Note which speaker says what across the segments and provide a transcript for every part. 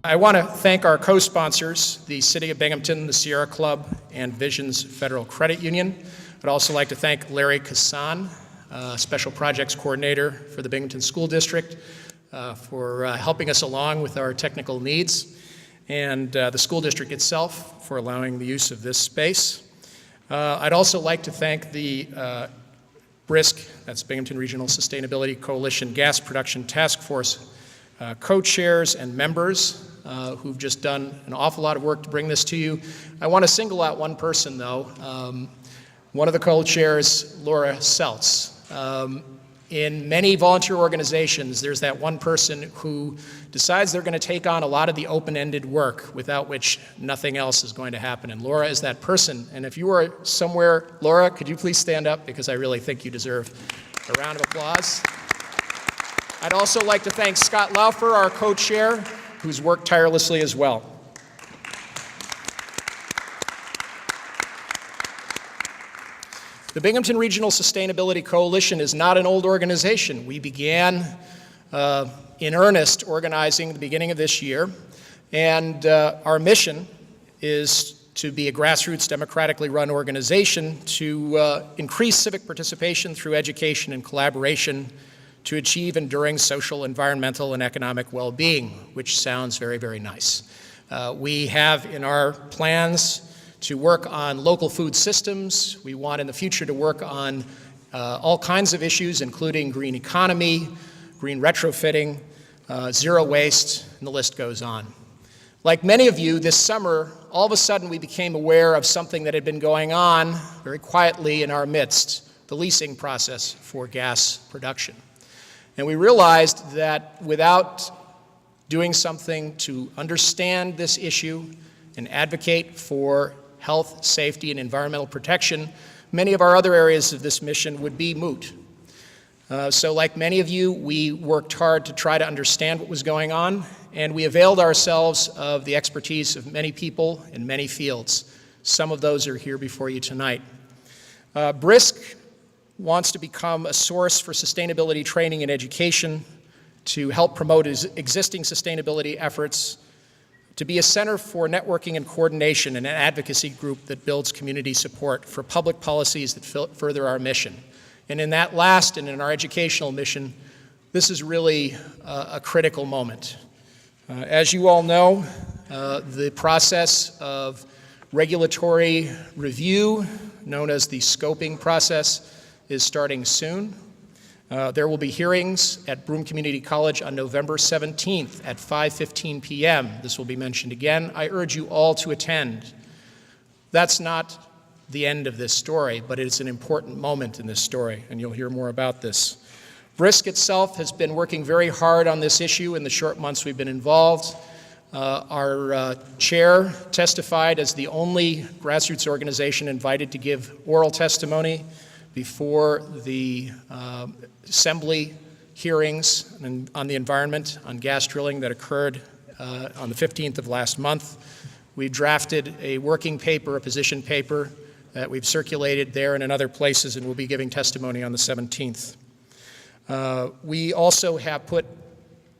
Speaker 1: I want to thank our co-sponsors, the City of Binghamton, the Sierra Club, and Visions Federal Credit Union. I'd also like to thank Larry Kassan, Special Projects Coordinator for the Binghamton School District, for helping us along with our technical needs, and the school district itself for allowing the use of this space. I'd also like to thank the BRISC, that's Binghamton Regional Sustainability Coalition Gas Production Task Force, co-chairs and members who've just done an awful lot of work to bring this to you. I want to single out one person, though. One of the co-chairs, Laura Seltz. In many volunteer organizations, there's that one person who decides they're going to take on a lot of the open-ended work without which nothing else is going to happen. And Laura is that person. And if you are somewhere, Laura, could you please stand up? Because I really think you deserve a round of applause. I'd also like to thank Scott Laufer, our co-chair, who's worked tirelessly as well. The Binghamton Regional Sustainability Coalition is not an old organization. We began in earnest organizing at the beginning of this year, and our mission is to be a grassroots, democratically run organization to increase civic participation through education and collaboration to achieve enduring social, environmental, and economic well-being, which sounds very, very nice. We have in our plans to work on local food systems. We want in the future to work on all kinds of issues, including green economy, green retrofitting, zero waste, and the list goes on. Like many of you, this summer, all of a sudden we became aware of something that had been going on very quietly in our midst, the leasing process for gas production. And we realized that without doing something to understand this issue and advocate for health, safety, and environmental protection, many of our other areas of this mission would be moot. So like many of you, we worked hard to try to understand what was going on, and we availed ourselves of the expertise of many people in many fields. Some of those are here before you tonight. BRISC wants to become a source for sustainability training and education, to help promote existing sustainability efforts, to be a center for networking and coordination and an advocacy group that builds community support for public policies that further our mission. And in that last and in our educational mission, this is really a critical moment. As you all know, the process of regulatory review, known as the scoping process, is starting soon. There will be hearings at Broome Community College on November 17th at 5:15 p.m. This will be mentioned again. I urge you all to attend. That's not the end of this story, but it's an important moment in this story, and you'll hear more about this. BRISC itself has been working very hard on this issue in the short months we've been involved. Our chair testified as the only grassroots organization invited to give oral testimony before the assembly hearings on the environment on gas drilling that occurred on the 15th of last month. We drafted a working paper, a position paper, that we've circulated there and in other places, and we'll be giving testimony on the 17th. We also have put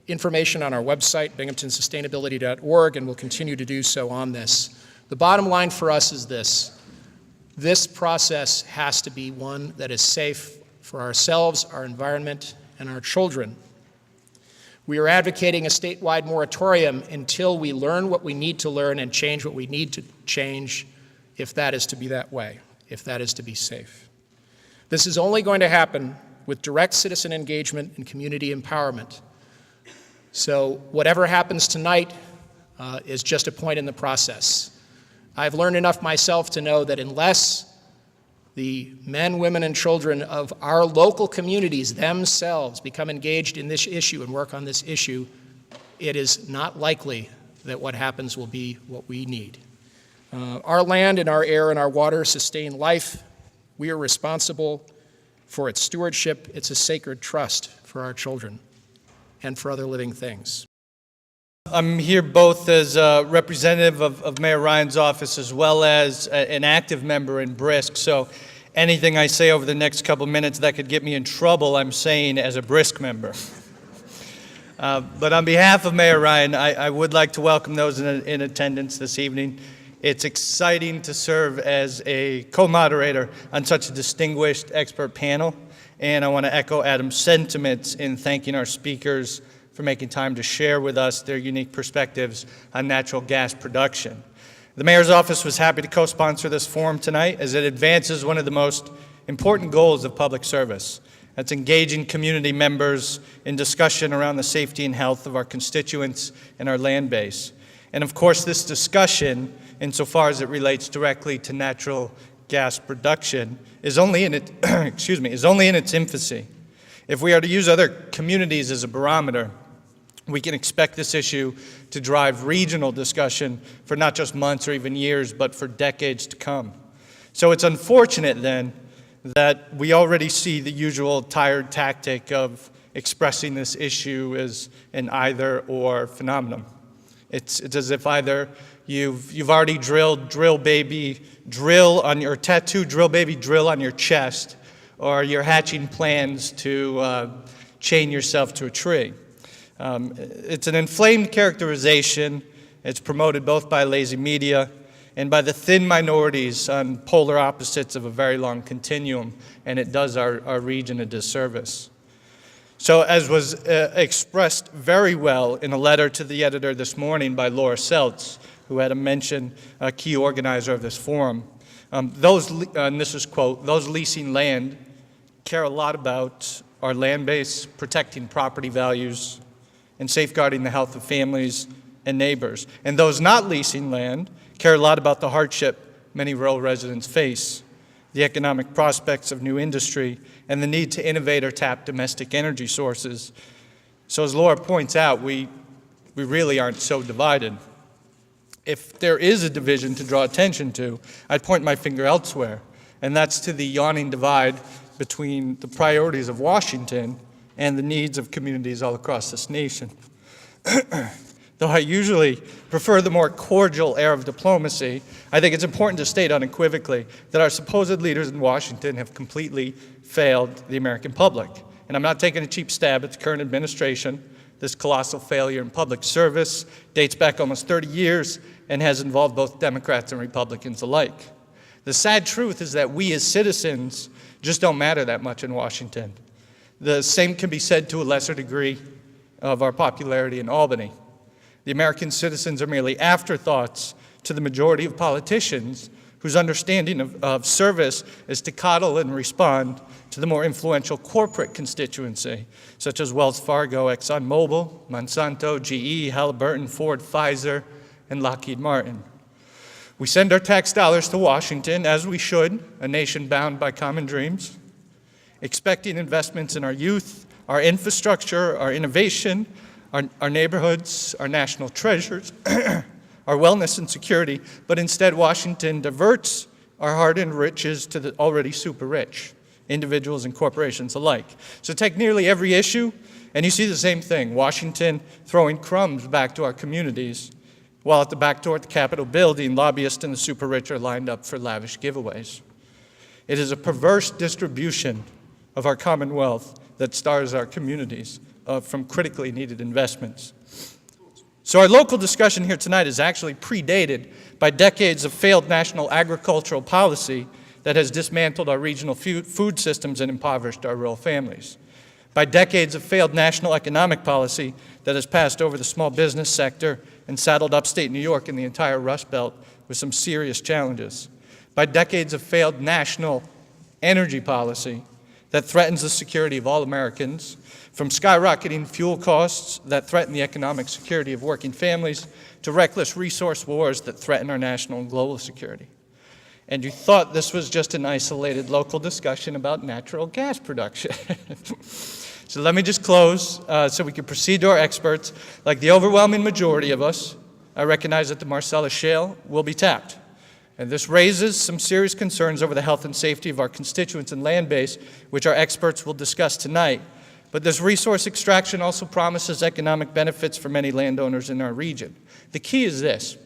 Speaker 1: information on our website, binghamtonsustainability.org, and we'll continue to do so on this. The bottom line for us is this. This process has to be one that is safe for ourselves, our environment, and our children. We are advocating a statewide moratorium until we learn what we need to learn and change what we need to change, if that is to be that way, if that is to be safe. This is only going to happen with direct citizen engagement and community empowerment. So whatever happens tonight is just a point in the process. I've learned enough myself to know that unless the men, women, and children of our local communities themselves become engaged in this issue and work on this issue, it is not likely that what happens will be what we need. Our land and our air and our water sustain life. We are responsible for its stewardship. It's a sacred trust for our children and for other living things.
Speaker 2: I'm here both as a representative of Mayor Ryan's office as well as an active member in BRISC. So anything I say over the next couple minutes that could get me in trouble, I'm saying as a BRISC member. But on behalf of Mayor Ryan, I would like to welcome those in attendance this evening. It's exciting to serve as a co-moderator on such a distinguished expert panel, and I want to echo Adam's sentiments in thanking our speakers for making time to share with us their unique perspectives on natural gas production. The Mayor's office was happy to co-sponsor this forum tonight as it advances one of the most important goals of public service. That's engaging community members in discussion around the safety and health of our constituents and our land base. And of course, this discussion, insofar as it relates directly to natural gas production, is only in its infancy. If we are to use other communities as a barometer, we can expect this issue to drive regional discussion for not just months or even years, but for decades to come. So it's unfortunate then that we already see the usual tired tactic of expressing this issue as an either-or phenomenon. It's as if either you've already drilled drill baby drill on your tattoo drill baby drill on your chest, or you're hatching plans to chain yourself to a tree. It's an inflamed characterization. It's promoted both by lazy media and by the thin minorities on polar opposites of a very long continuum, and it does our region a disservice. So as was expressed very well in a letter to the editor this morning by Laura Seltz, who had mentioned a key organizer of this forum, and this is quote, "Those leasing land care a lot about our land base, protecting property values, and safeguarding the health of families and neighbors. And those not leasing land care a lot about the hardship many rural residents face, the economic prospects of new industry, and the need to innovate or tap domestic energy sources." So as Laura points out, we really aren't so divided. If there is a division to draw attention to, I'd point my finger elsewhere, and that's to the yawning divide between the priorities of Washington and the needs of communities all across this nation. Though I usually prefer the more cordial air of diplomacy, I think it's important to state unequivocally that our supposed leaders in Washington have completely failed the American public. And I'm not taking a cheap stab at the current administration. This colossal failure in public service dates back almost 30 years and has involved both Democrats and Republicans alike. The sad truth is that we as citizens just don't matter that much in Washington. The same can be said to a lesser degree of our popularity in Albany. The American citizens are merely afterthoughts to the majority of politicians whose understanding of service is to coddle and respond to the more influential corporate constituency, such as Wells Fargo, ExxonMobil, Monsanto, GE, Halliburton, Ford, Pfizer, and Lockheed Martin. We send our tax dollars to Washington, as we should, a nation bound by common dreams, expecting investments in our youth, our infrastructure, our innovation, our neighborhoods, our national treasures, our wellness and security, but instead Washington diverts our hard-earned riches to the already super rich, individuals and corporations alike. So take nearly every issue, and you see the same thing, Washington throwing crumbs back to our communities, while at the back door at the Capitol building, lobbyists and the super rich are lined up for lavish giveaways. It is a perverse distribution of our commonwealth that stars our communities from critically needed investments. So our local discussion here tonight is actually predated by decades of failed national agricultural policy that has dismantled our regional food systems and impoverished our rural families. By decades of failed national economic policy that has passed over the small business sector and saddled upstate New York and the entire Rust Belt with some serious challenges. By decades of failed national energy policy that threatens the security of all Americans, from skyrocketing fuel costs that threaten the economic security of working families to reckless resource wars that threaten our national and global security. And you thought this was just an isolated local discussion about natural gas production. So let me just close so we can proceed to our experts. Like the overwhelming majority of us, I recognize that the Marcellus Shale will be tapped. And this raises some serious concerns over the health and safety of our constituents and land base, which our experts will discuss tonight. But this resource extraction also promises economic benefits for many landowners in our region. The key is this.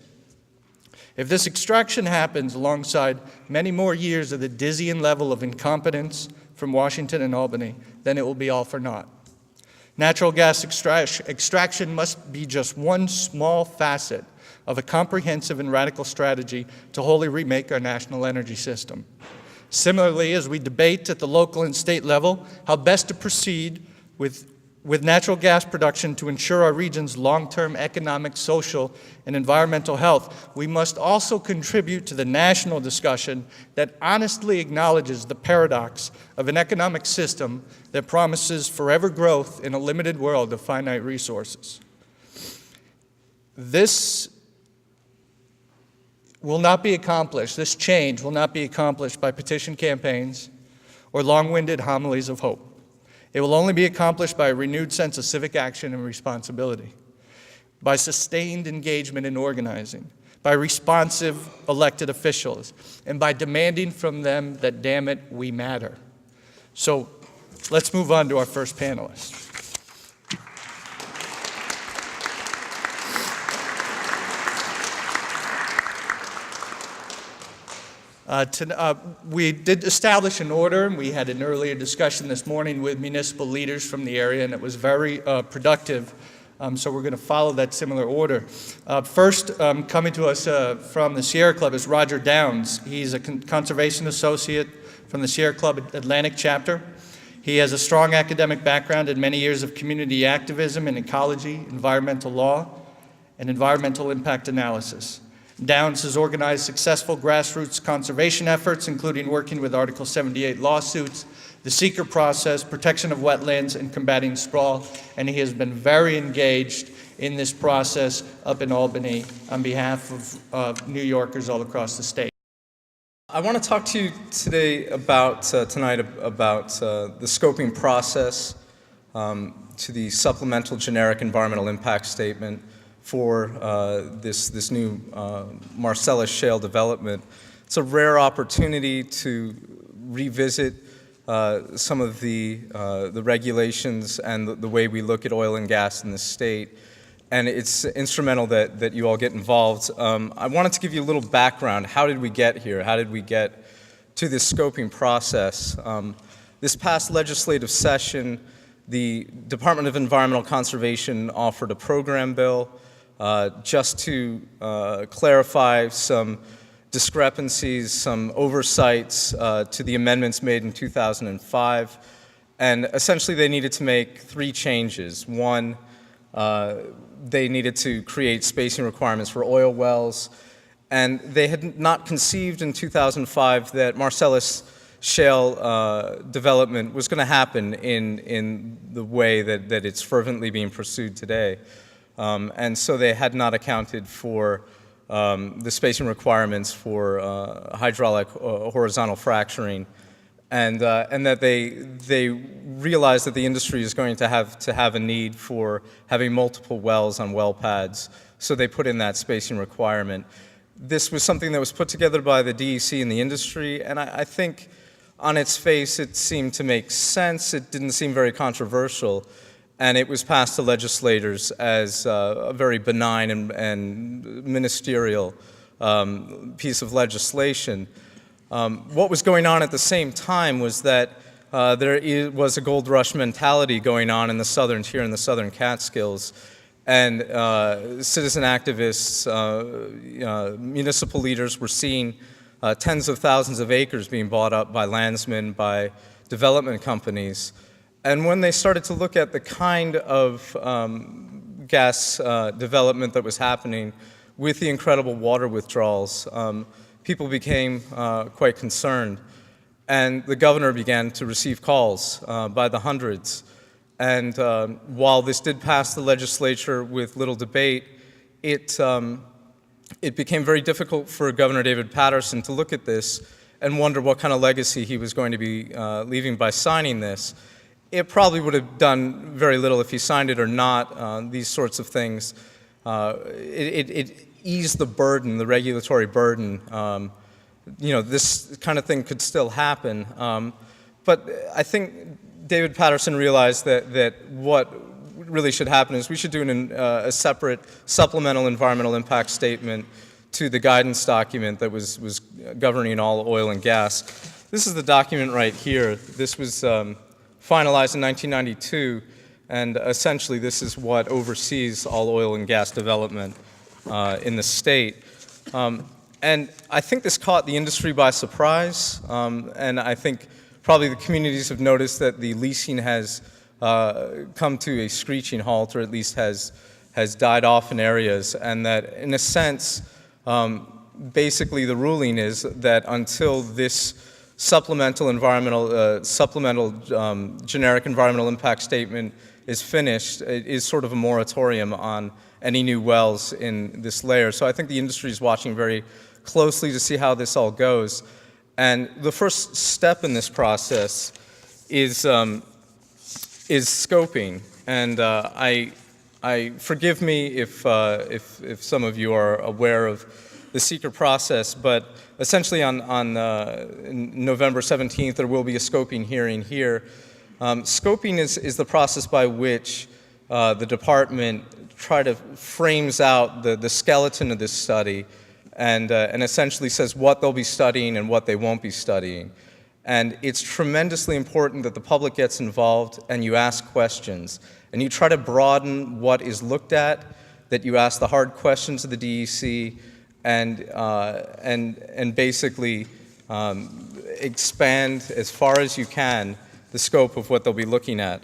Speaker 2: If this extraction happens alongside many more years of the dizzying level of incompetence from Washington and Albany, then it will be all for naught. Natural gas extraction must be just one small facet of a comprehensive and radical strategy to wholly remake our national energy system. Similarly, as we debate at the local and state level how best to proceed with natural gas production to ensure our region's long-term economic, social, and environmental health, we must also contribute to the national discussion that honestly acknowledges the paradox of an economic system that promises forever growth in a limited world of finite resources. This will not be accomplished, this change will not be accomplished by petition campaigns or long-winded homilies of hope. It will only be accomplished by a renewed sense of civic action and responsibility, by sustained engagement in organizing, by responsive elected officials, and by demanding from them that, damn it, we matter. So let's move on to our first panelist. We did establish an order, and we had an earlier discussion this morning with municipal leaders from the area, and it was very productive. So we're going to follow that similar order. First, coming to us from the Sierra Club is Roger Downs. He's a conservation associate from the Sierra Club Atlantic chapter. He has a strong academic background and many years of community activism in ecology, environmental law, and environmental impact analysis. Downs has organized successful grassroots conservation efforts, including working with Article 78 lawsuits, the SEQRA process, protection of wetlands, and combating sprawl, and he has been very engaged in this process up in Albany on behalf of New Yorkers all across the state.
Speaker 3: I want to talk to you today about, tonight about the scoping process to the supplemental generic environmental impact statement for this new Marcellus shale development. It's a rare opportunity to revisit some of the regulations and the way we look at oil and gas in the state, and it's instrumental that you all get involved. I wanted to give you a little background. How did we get here? How did we get to this scoping process? This past legislative session, the Department of Environmental Conservation offered a program bill just to clarify some discrepancies, some oversights to the amendments made in 2005. And essentially they needed to make three changes. One, they needed to create spacing requirements for oil wells. And they had not conceived in 2005 that Marcellus shale development was going to happen in the way that it's fervently being pursued today. And so they had not accounted for the spacing requirements for hydraulic horizontal fracturing, and that they realized that the industry is going to have a need for having multiple wells on well pads, so they put in that spacing requirement. This was something that was put together by the DEC and the industry, and I think on its face it seemed to make sense. It didn't seem very controversial. And it was passed to legislators as a very benign and ministerial piece of legislation. What was going on at the same time was that there was a gold rush mentality going on in the southern tier, in the southern Catskills, and citizen activists, municipal leaders were seeing tens of thousands of acres being bought up by landsmen, by development companies. And when they started to look at the kind of gas development that was happening with the incredible water withdrawals, people became quite concerned. And the governor began to receive calls by the hundreds. And while this did pass the legislature with little debate, it became very difficult for Governor David Patterson to look at this and wonder what kind of legacy he was going to be leaving by signing this. It probably would have done very little if he signed it or not, these sorts of things. It eased the burden, the regulatory burden. This kind of thing could still happen. But I think David Patterson realized that what really should happen is we should do a separate supplemental environmental impact statement to the guidance document that was governing all oil and gas. This is the document right here. This was finalized in 1992, and essentially this is what oversees all oil and gas development in the state. And I think this caught the industry by surprise, and I think probably the communities have noticed that the leasing has come to a screeching halt, or at least has died off in areas, and that in a sense, basically the ruling is that until this supplemental generic environmental impact statement is finished, it is sort of a moratorium on any new wells in this layer. So I think the industry is watching very closely to see how this all goes. And the first step in this process is scoping. And I forgive me if some of you are aware of the SEQRA process, but essentially on November 17th there will be a scoping hearing here. Scoping is the process by which the department frames out the skeleton of this study and essentially says what they'll be studying and what they won't be studying. And it's tremendously important that the public gets involved and you ask questions. And you try to broaden what is looked at, that you ask the hard questions of the DEC, and basically expand as far as you can the scope of what they'll be looking at.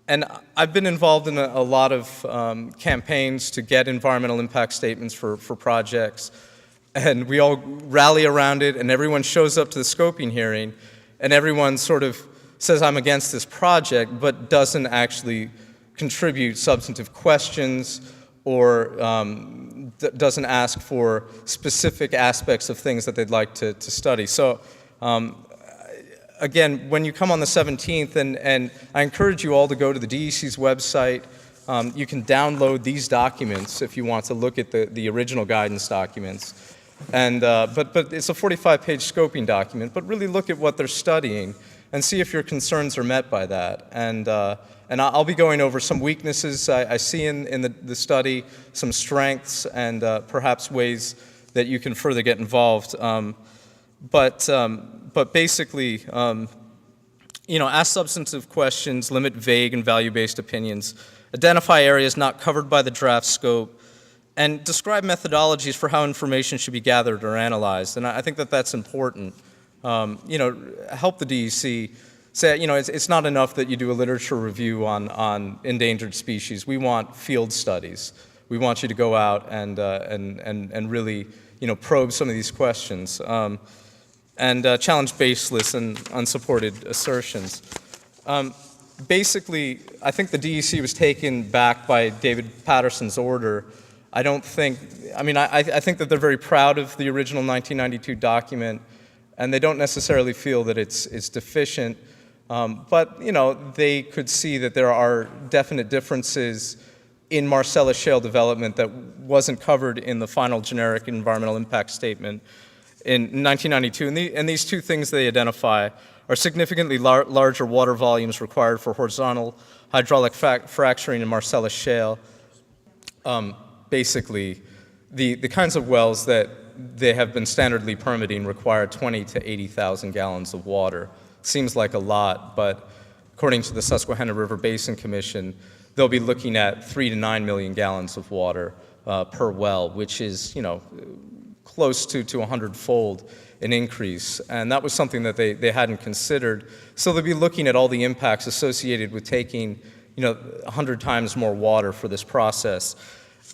Speaker 3: And I've been involved in a lot of campaigns to get environmental impact statements for projects. And we all rally around it, and everyone shows up to the scoping hearing, and everyone sort of says, I'm against this project, but doesn't actually contribute substantive questions or doesn't ask for specific aspects of things that they'd like to study. So again, when you come on the 17th, and I encourage you all to go to the DEC's website. You can download these documents if you want to look at the original guidance documents. And, but it's a 45-page scoping document, but really look at what they're studying and see if your concerns are met by that. And I'll be going over some weaknesses I see in the study, some strengths, and perhaps ways that you can further get involved. But basically, ask substantive questions, limit vague and value-based opinions, identify areas not covered by the draft scope, and describe methodologies for how information should be gathered or analyzed. And I think that that's important. Help the DEC say, it's not enough that you do a literature review on endangered species. We want field studies. We want you to go out and really, probe some of these questions and challenge baseless and unsupported assertions. Basically, I think the DEC was taken back by David Patterson's order. I think that they're very proud of the original 1992 document, and they don't necessarily feel that it's deficient. But they could see that there are definite differences in Marcellus shale development that wasn't covered in the final generic environmental impact statement in 1992. And these two things they identify are significantly larger water volumes required for horizontal hydraulic fracturing in Marcellus shale. Basically, the kinds of wells that they have been standardly permitting require 20 to 80,000 gallons of water. Seems like a lot, but according to the Susquehanna River Basin Commission, they'll be looking at 3 to 9 million gallons of water per well, which is, close to 100-fold an increase. And that was something that they hadn't considered. So they'll be looking at all the impacts associated with taking, 100 times more water for this process.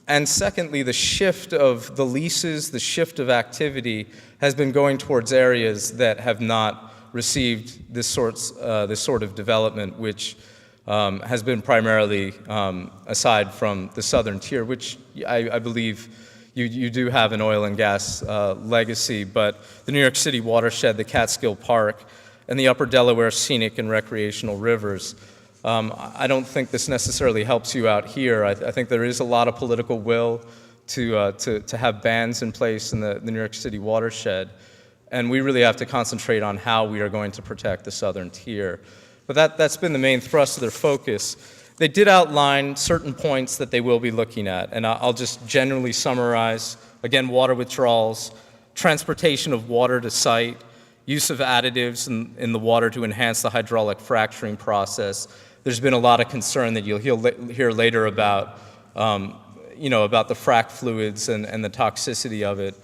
Speaker 3: And secondly, the shift of the leases, the shift of activity has been going towards areas that have not received this sort of development, which has been primarily aside from the southern tier, which I believe you do have an oil and gas legacy, but the New York City watershed, the Catskill Park, and the upper Delaware scenic and recreational rivers. I don't think this necessarily helps you out here. I think there is a lot of political will to have bans in place in the New York City watershed, and we really have to concentrate on how we are going to protect the southern tier. but that's been the main thrust of their focus. They did outline certain points that they will be looking at, and I'll just generally summarize. Again, water withdrawals, transportation of water to site, use of additives in the water to enhance the hydraulic fracturing process. There's been a lot of concern that you'll hear later about, about the frac fluids and the toxicity of it.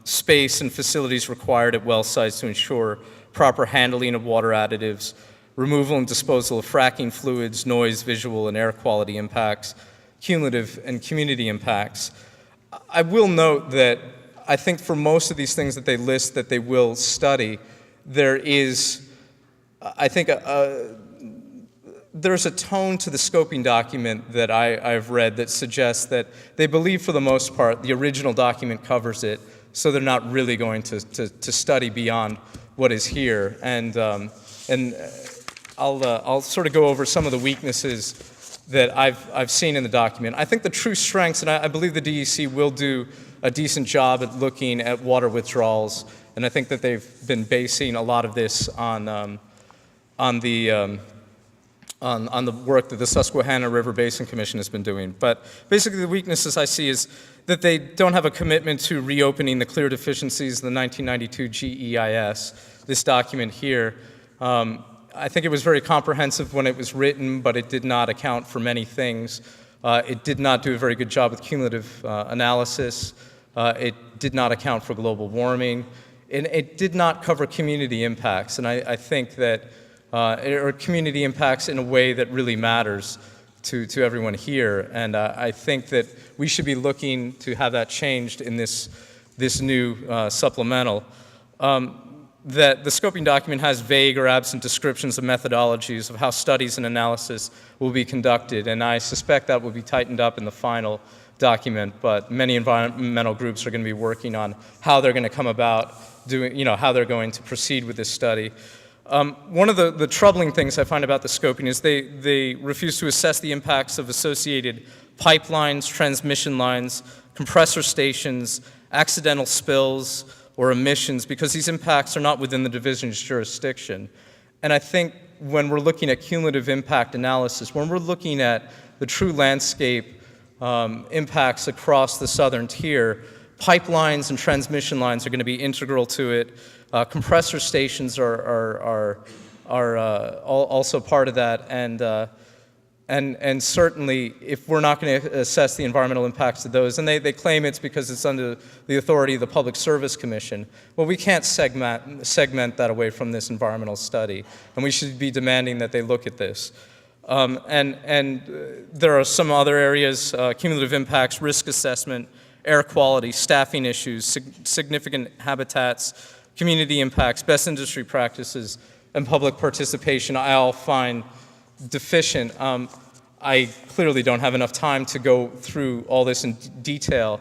Speaker 3: Space and facilities required at well sites to ensure proper handling of water additives, removal and disposal of fracking fluids, noise, visual, and air quality impacts, cumulative and community impacts. I will note that I think for most of these things that they list that they will study, there is, I think, there's a tone to the scoping document that I've read that suggests that they believe for the most part the original document covers it, so they're not really going to study beyond what is here. And I'll sort of go over some of the weaknesses that I've seen in the document. I think the true strengths, and I believe the DEC will do a decent job at looking at water withdrawals, and I think that they've been basing a lot of this on the work that the Susquehanna River Basin Commission has been doing. But basically the weaknesses I see is that they don't have a commitment to reopening the clear deficiencies in the 1992 GEIS, this document here. I think it was very comprehensive when it was written, but it did not account for many things. It did not do a very good job with cumulative analysis. It did not account for global warming. And it did not cover community impacts. And I think that, or community impacts in a way that really matters to everyone here. And I think that we should be looking to have that changed in this new supplemental. That the scoping document has vague or absent descriptions of methodologies of how studies and analysis will be conducted, and I suspect that will be tightened up in the final document, but many environmental groups are going to be working on how they're going to come about doing, how they're going to proceed with this study. One of the troubling things I find about the scoping is they refuse to assess the impacts of associated pipelines, transmission lines, compressor stations, accidental spills, or emissions, because these impacts are not within the division's jurisdiction. And I think when we're looking at cumulative impact analysis, when we're looking at the true landscape impacts across the southern tier, pipelines and transmission lines are going to be integral to it. Compressor stations are also part of that, and certainly if we're not going to assess the environmental impacts of those, and they claim it's because it's under the authority of the Public Service Commission, well, we can't segment that away from this environmental study, and we should be demanding that they look at this. And there are some other areas, cumulative impacts, risk assessment, air quality, staffing issues, significant habitats, community impacts, best industry practices, and public participation, I all find deficient. I clearly don't have enough time to go through all this in detail,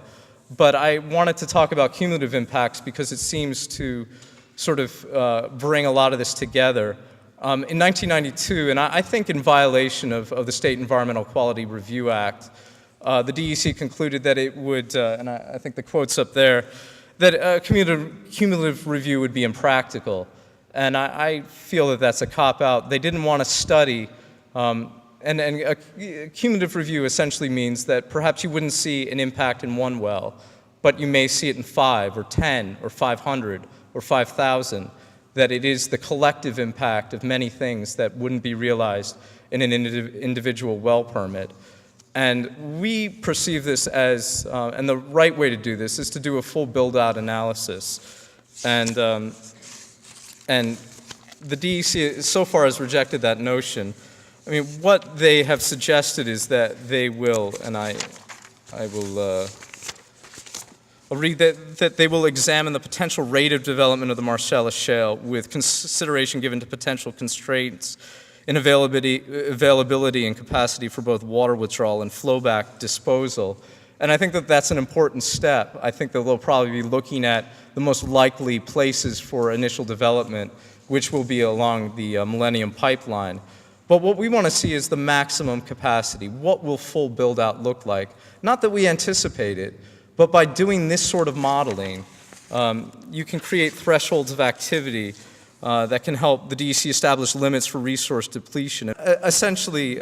Speaker 3: but I wanted to talk about cumulative impacts because it seems to sort of bring a lot of this together. In 1992, and I think in violation of the State Environmental Quality Review Act, the DEC concluded that it would, and I think the quote's up there, that a cumulative review would be impractical. And I feel that that's a cop-out. They didn't want to study, and a cumulative review essentially means that perhaps you wouldn't see an impact in one well, but you may see it in 5 or 10 or 500 or 5,000, that it is the collective impact of many things that wouldn't be realized in an individual well permit. And we perceive this as, and the right way to do this is to do a full build-out analysis. And the DEC so far has rejected that notion. I mean, what they have suggested is that they will, and I'll read that they will examine the potential rate of development of the Marcellus Shale with consideration given to potential constraints in availability and capacity for both water withdrawal and flowback disposal. And I think that that's an important step. I think that they'll probably be looking at the most likely places for initial development, which will be along the Millennium Pipeline. But what we want to see is the maximum capacity. What will full build-out look like? Not that we anticipate it, but by doing this sort of modeling, you can create thresholds of activity that can help the DEC establish limits for resource depletion. Essentially,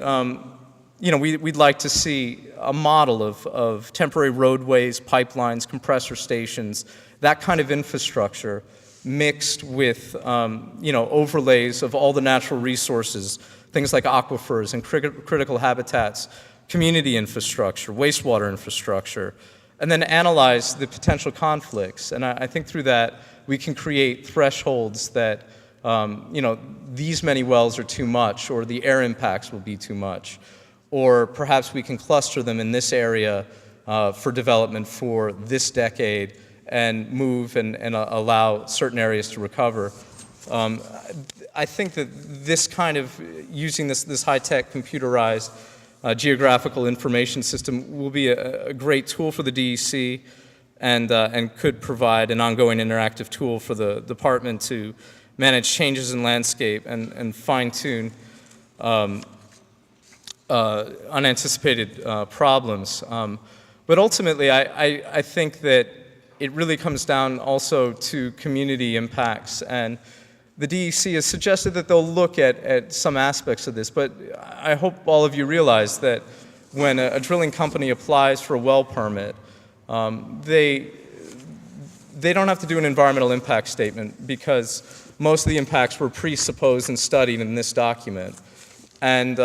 Speaker 3: we'd like to see a model of temporary roadways, pipelines, compressor stations, that kind of infrastructure mixed with, overlays of all the natural resources, things like aquifers and critical habitats, community infrastructure, wastewater infrastructure, and then analyze the potential conflicts. And I think through that, we can create thresholds that, these many wells are too much, or the air impacts will be too much. Or perhaps we can cluster them in this area for development for this decade and move and allow certain areas to recover. I think that this kind of, using this high-tech computerized geographical information system will be a great tool for the DEC and could provide an ongoing interactive tool for the department to manage changes in landscape and fine-tune unanticipated problems. But ultimately, I think that it really comes down also to community impacts. And the DEC has suggested that they'll look at some aspects of this, but I hope all of you realize that when a drilling company applies for a well permit, they don't have to do an environmental impact statement because most of the impacts were presupposed and studied in this document. And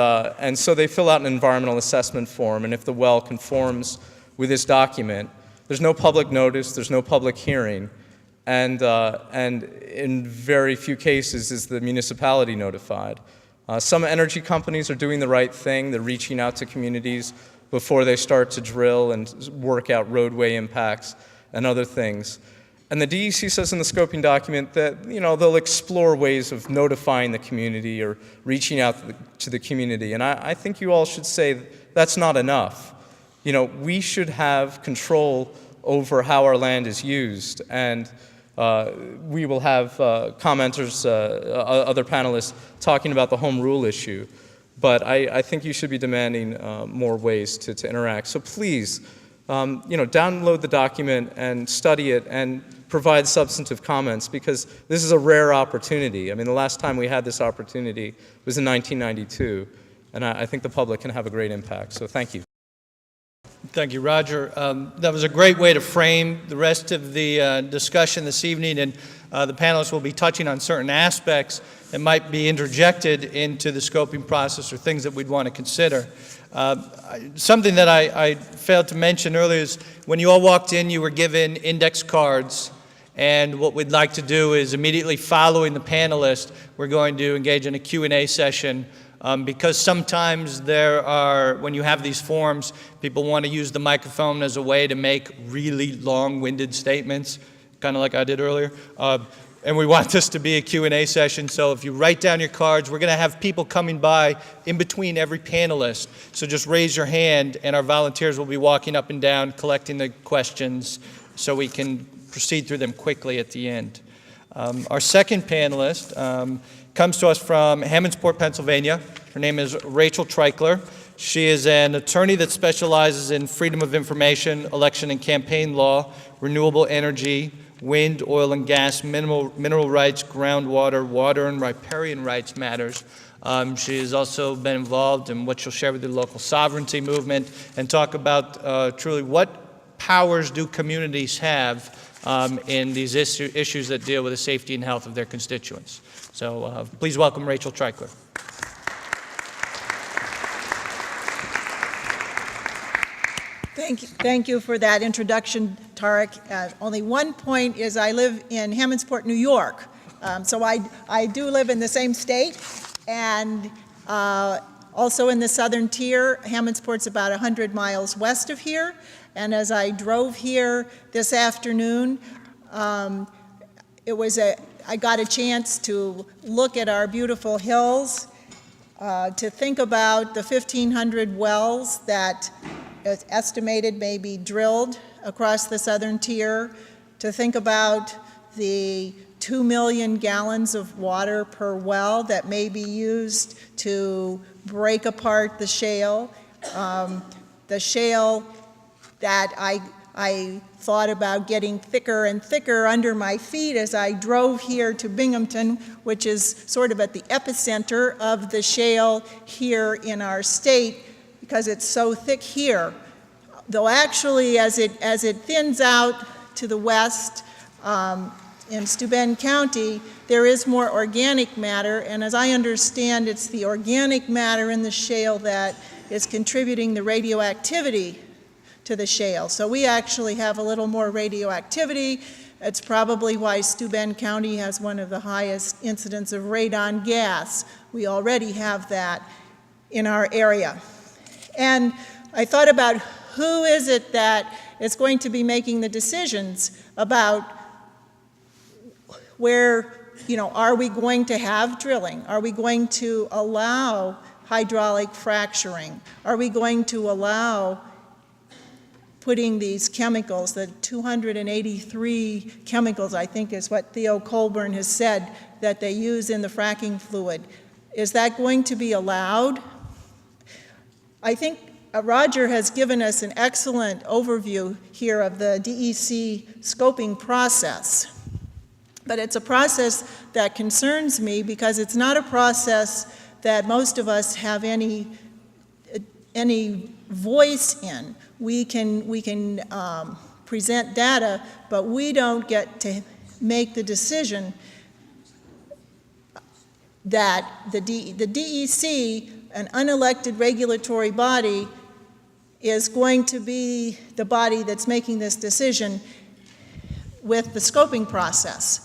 Speaker 3: so they fill out an environmental assessment form, and if the well conforms with this document, there's no public notice, there's no public hearing, and in very few cases is the municipality notified. Some energy companies are doing the right thing. They're reaching out to communities before they start to drill and work out roadway impacts and other things. And the DEC says in the scoping document that they'll explore ways of notifying the community or reaching out to the community. And I think you all should say that's not enough. We should have control over how our land is used. And we will have commenters, other panelists, talking about the home rule issue. But I think you should be demanding more ways to interact. So please, download the document and study it and provide substantive comments, because this is a rare opportunity. I mean, the last time we had this opportunity was in 1992, and I think the public can have a great impact. So thank you.
Speaker 2: Thank you, Roger. That was a great way to frame the rest of the discussion this evening, and the panelists will be touching on certain aspects that might be interjected into the scoping process or things that we'd want to consider. Something that I failed to mention earlier is when you all walked in, you were given index cards, and what we'd like to do is immediately following the panelists, we're going to engage in a Q&A session. Because sometimes when you have these forms, people want to use the microphone as a way to make really long-winded statements, kind of like I did earlier. And we want this to be a Q&A session, so if you write down your cards, we're going to have people coming by in between every panelist. So just raise your hand, and our volunteers will be walking up and down, collecting the questions, so we can proceed through them quickly at the end. Our second panelist comes to us from Hammondsport, Pennsylvania. Her name is Rachel Treichler. She is an attorney that specializes in freedom of information, election and campaign law, renewable energy, wind, oil and gas, mineral rights, groundwater, water and riparian rights matters. She has also been involved in what she'll share with the local sovereignty movement and talk about truly what powers do communities have in these issues that deal with the safety and health of their constituents. So please welcome Rachel Treichler.
Speaker 4: Thank you for that introduction, Tarek. Only one point is I live in Hammondsport, New York. So I do live in the same state, and also in the southern tier. Hammondsport's about 100 miles west of here. And as I drove here this afternoon, I got a chance to look at our beautiful hills, to think about the 1,500 wells that is estimated may be drilled across the southern tier, to think about the 2 million gallons of water per well that may be used to break apart the shale. The shale that I thought about getting thicker and thicker under my feet as I drove here to Binghamton, which is sort of at the epicenter of the shale here in our state, because it's so thick here. Though actually, as it thins out to the west in Steuben County, there is more organic matter, and as I understand, it's the organic matter in the shale that is contributing the radioactivity to the shale. So we actually have a little more radioactivity. It's probably why Steuben County has one of the highest incidents of radon gas. We already have that in our area. And I thought about who is it that is going to be making the decisions about where, are we going to have drilling? Are we going to allow hydraulic fracturing? Are we going to allow putting these chemicals, the 283 chemicals, I think is what Theo Colburn has said, that they use in the fracking fluid? Is that going to be allowed? I think Roger has given us an excellent overview here of the DEC scoping process. But it's a process that concerns me because it's not a process that most of us have any voice in. We can present data, but we don't get to make the decision that the DEC, an unelected regulatory body, is going to be the body that's making this decision with the scoping process.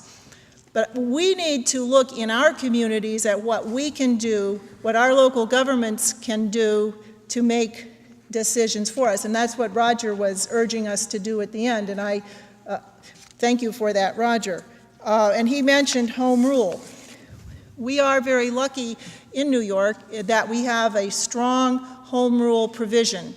Speaker 4: But we need to look in our communities at what we can do, what our local governments can do to make decisions for us. And that's what Roger was urging us to do at the end. And I thank you for that, Roger. And he mentioned home rule. We are very lucky in New York that we have a strong home rule provision.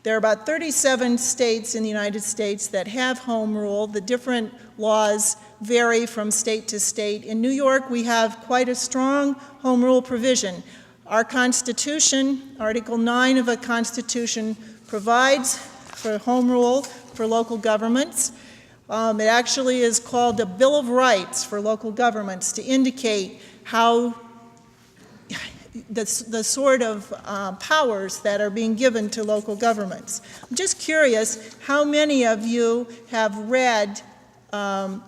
Speaker 4: There are about 37 states in the United States that have home rule. The different laws vary from state to state. In New York, we have quite a strong home rule provision. Our Constitution, Article 9 of the Constitution, provides for home rule for local governments. It actually is called a Bill of Rights for local governments to indicate how the sort of powers that are being given to local governments. I'm just curious how many of you have read Article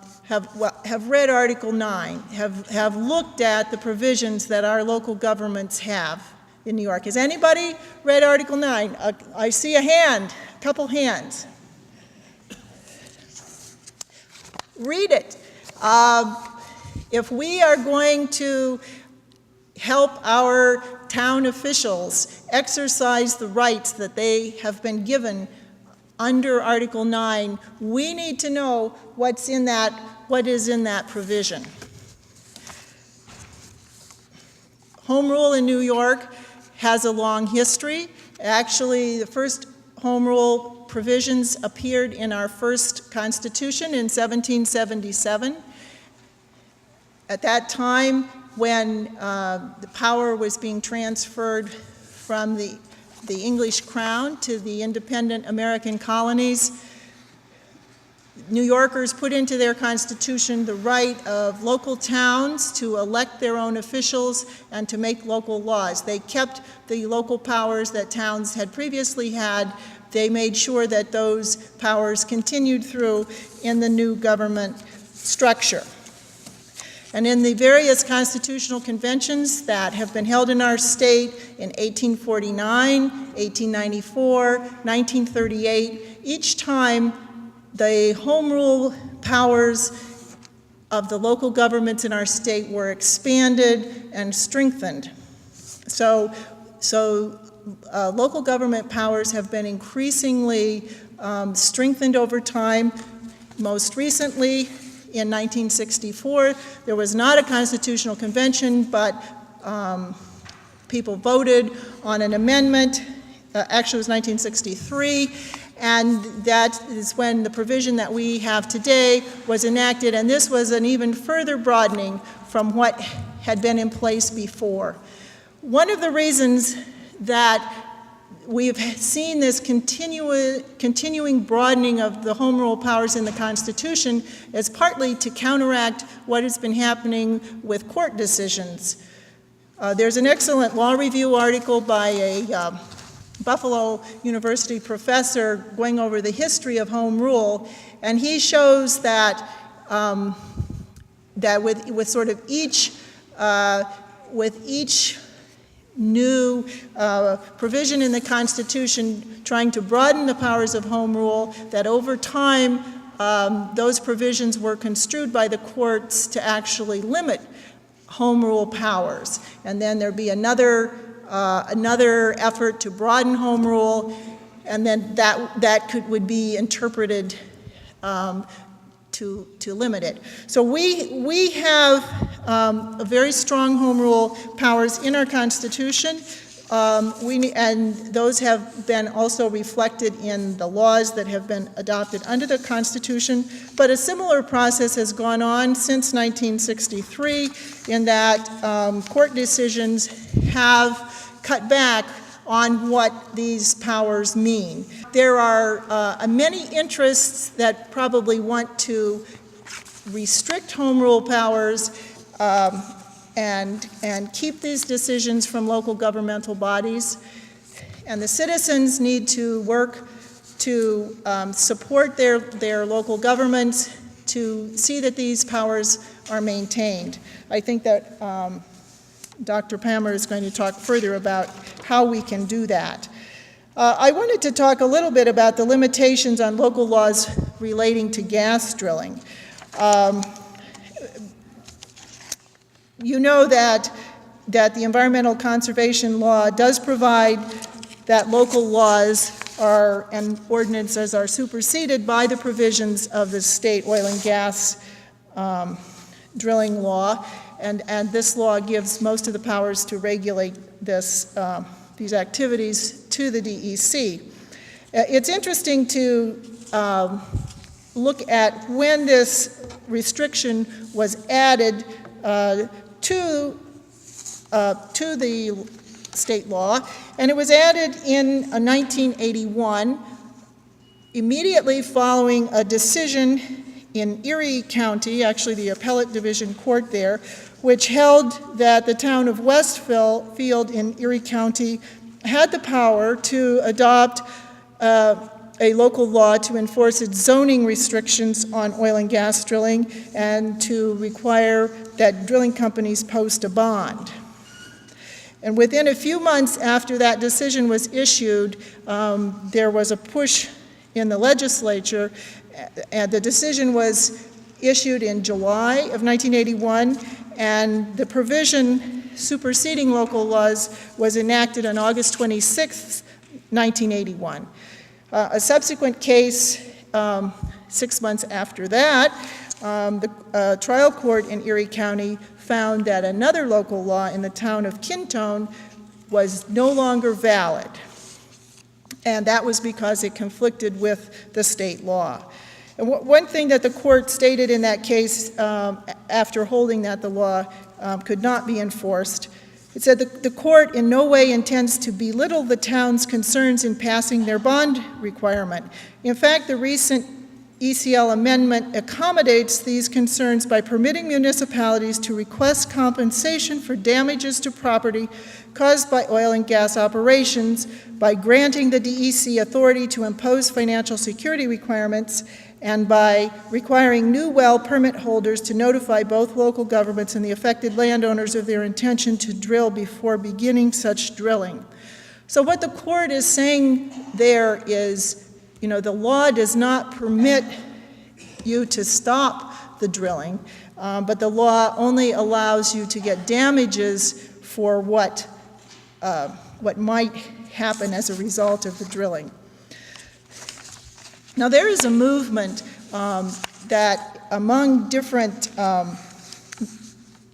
Speaker 4: 9, have looked at the provisions that our local governments have in New York. Has anybody read Article 9? I see a hand, a couple hands. Read it. If we are going to help our town officials exercise the rights that they have been given under Article 9, we need to know what is in that provision. Home rule in New York has a long history. Actually, the first home rule provisions appeared in our first Constitution in 1777. At that time, when the power was being transferred from the English crown to the independent American colonies, New Yorkers put into their Constitution the right of local towns to elect their own officials and to make local laws. They kept the local powers that towns had previously had. They made sure that those powers continued through in the new government structure. And in the various constitutional conventions that have been held in our state in 1849, 1894, 1938, each time the home rule powers of the local governments in our state were expanded and strengthened. So local government powers have been increasingly strengthened over time. Most recently, in 1964, there was not a constitutional convention, but people voted on an amendment. Actually, it was 1963, and that is when the provision that we have today was enacted, and this was an even further broadening from what had been in place before. One of the reasons that we've seen this continuing broadening of the home rule powers in the Constitution as partly to counteract what has been happening with court decisions. There's an excellent law review article by a Buffalo University professor going over the history of home rule, and he shows that that with sort of each new provision in the Constitution trying to broaden the powers of home rule, that over time those provisions were construed by the courts to actually limit home rule powers. And then there'd be another effort to broaden home rule, and then that would be interpreted to limit it. So we have a very strong home rule powers in our Constitution, and those have been also reflected in the laws that have been adopted under the Constitution. But a similar process has gone on since 1963 in that court decisions have cut back on what these powers mean. There are many interests that probably want to restrict home rule powers and keep these decisions from local governmental bodies. And the citizens need to work to support their local governments to see that these powers are maintained. I think that Dr. Palmer is going to talk further about how we can do that. I wanted to talk a little bit about the limitations on local laws relating to gas drilling. You know that the Environmental Conservation Law does provide that local laws and ordinances are superseded by the provisions of the state oil and gas drilling law, and this law gives most of the powers to regulate these activities to the DEC. It's interesting to look at when this restriction was added to the state law, and it was added in 1981, immediately following a decision in Erie County, actually the appellate division court there, which held that the town of Westfield in Erie County had the power to adopt a local law to enforce its zoning restrictions on oil and gas drilling and to require that drilling companies post a bond. And within a few months after that decision was issued, there was a push in the legislature, and the decision was issued in July of 1981, and the provision superseding local laws was enacted on August 26, 1981. A subsequent case, 6 months after that, the trial court in Erie County found that another local law in the town of Quinton was no longer valid, and that was because it conflicted with the state law. And one thing that the court stated in that case after holding that the law could not be enforced, it said the court in no way intends to belittle the town's concerns in passing their bond requirement. In fact, the recent ECL amendment accommodates these concerns by permitting municipalities to request compensation for damages to property caused by oil and gas operations, by granting the DEC authority to impose financial security requirements, and by requiring new well permit holders to notify both local governments and the affected landowners of their intention to drill before beginning such drilling. So what the court is saying there is, the law does not permit you to stop the drilling, but the law only allows you to get damages for what might happen as a result of the drilling. Now, there is a movement that among different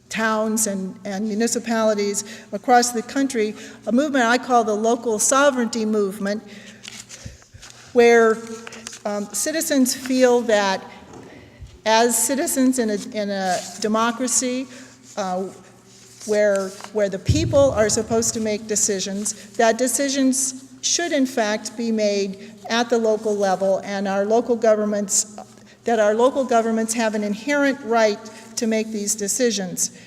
Speaker 4: towns and municipalities across the country, a movement I call the local sovereignty movement, where citizens feel that as citizens in a democracy where the people are supposed to make decisions, that decisions should in fact be made at the local level, and our local governments have an inherent right to make these decisions.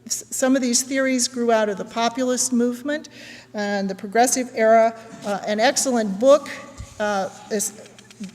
Speaker 4: Some of these theories grew out of the populist movement and the progressive era. An excellent book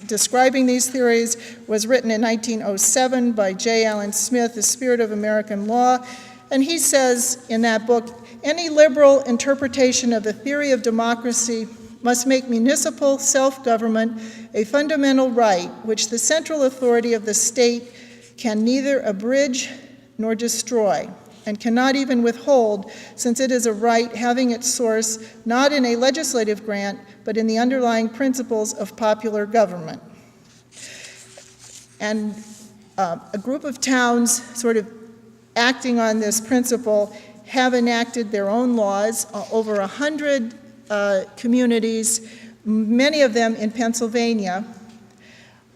Speaker 4: describing these theories was written in 1907 by J. Allen Smith, The Spirit of American Law, and he says in that book, any liberal interpretation of the theory of democracy must make municipal self-government a fundamental right which the central authority of the state can neither abridge nor destroy, and cannot even withhold, since it is a right having its source not in a legislative grant, but in the underlying principles of popular government. And a group of towns sort of acting on this principle have enacted their own laws. Over 100 communities, many of them in Pennsylvania,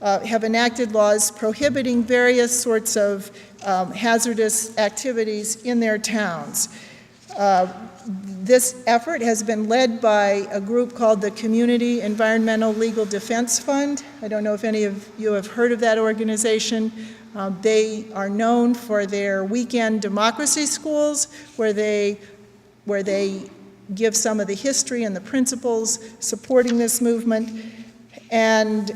Speaker 4: have enacted laws prohibiting various sorts of hazardous activities in their towns. This effort has been led by a group called the Community Environmental Legal Defense Fund. I don't know if any of you have heard of that organization. They are known for their weekend democracy schools, where they give some of the history and the principles supporting this movement. And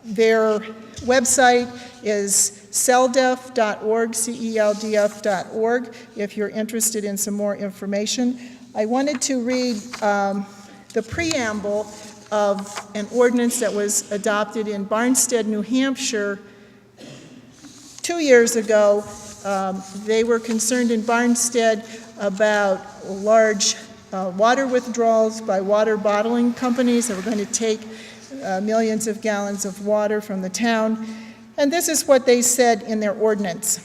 Speaker 4: their website is celdf.org, celdf.org, if you're interested in some more information. I wanted to read the preamble of an ordinance that was adopted in Barnstead, New Hampshire 2 years ago. They were concerned in Barnstead about large water withdrawals by water bottling companies that were going to take millions of gallons of water from the town. And this is what they said in their ordinance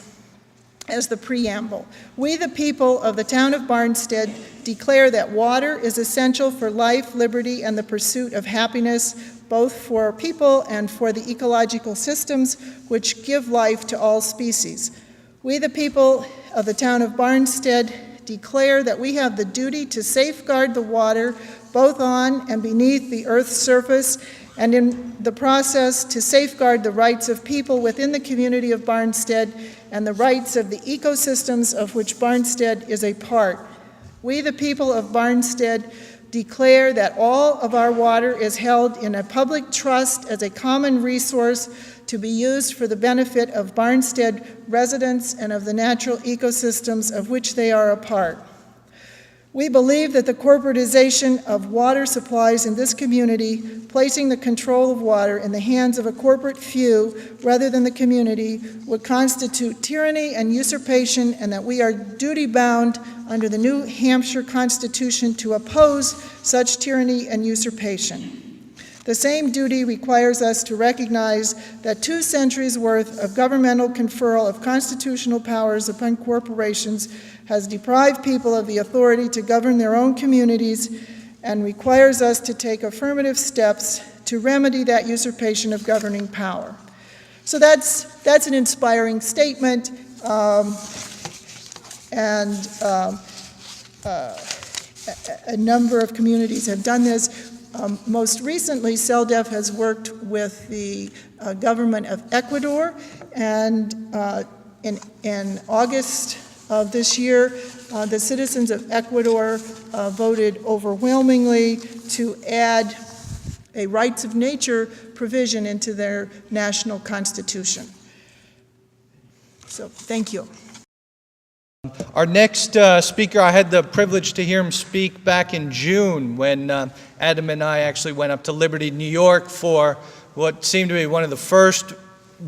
Speaker 4: as the preamble. We, the people of the town of Barnstead, declare that water is essential for life, liberty, and the pursuit of happiness, both for people and for the ecological systems which give life to all species. We, the people of the town of Barnstead, declare that we have the duty to safeguard the water both on and beneath the earth's surface, and in the process to safeguard the rights of people within the community of Barnstead and the rights of the ecosystems of which Barnstead is a part. We, the people of Barnstead, declare that all of our water is held in a public trust as a common resource to be used for the benefit of Barnstead residents and of the natural ecosystems of which they are a part. We believe that the corporatization of water supplies in this community, placing the control of water in the hands of a corporate few rather than the community, would constitute tyranny and usurpation, and that we are duty-bound under the New Hampshire Constitution to oppose such tyranny and usurpation. The same duty requires us to recognize that 2 centuries' worth of governmental conferral of constitutional powers upon corporations has deprived people of the authority to govern their own communities, and requires us to take affirmative steps to remedy that usurpation of governing power. So that's an inspiring statement, and a number of communities have done this. Most recently, CELDEF has worked with the government of Ecuador, and in August of this year, the citizens of Ecuador voted overwhelmingly to add a rights of nature provision into their national constitution. So, thank you.
Speaker 2: Our next speaker, I had the privilege to hear him speak back in June when Adam and I actually went up to Liberty, New York for what seemed to be one of the first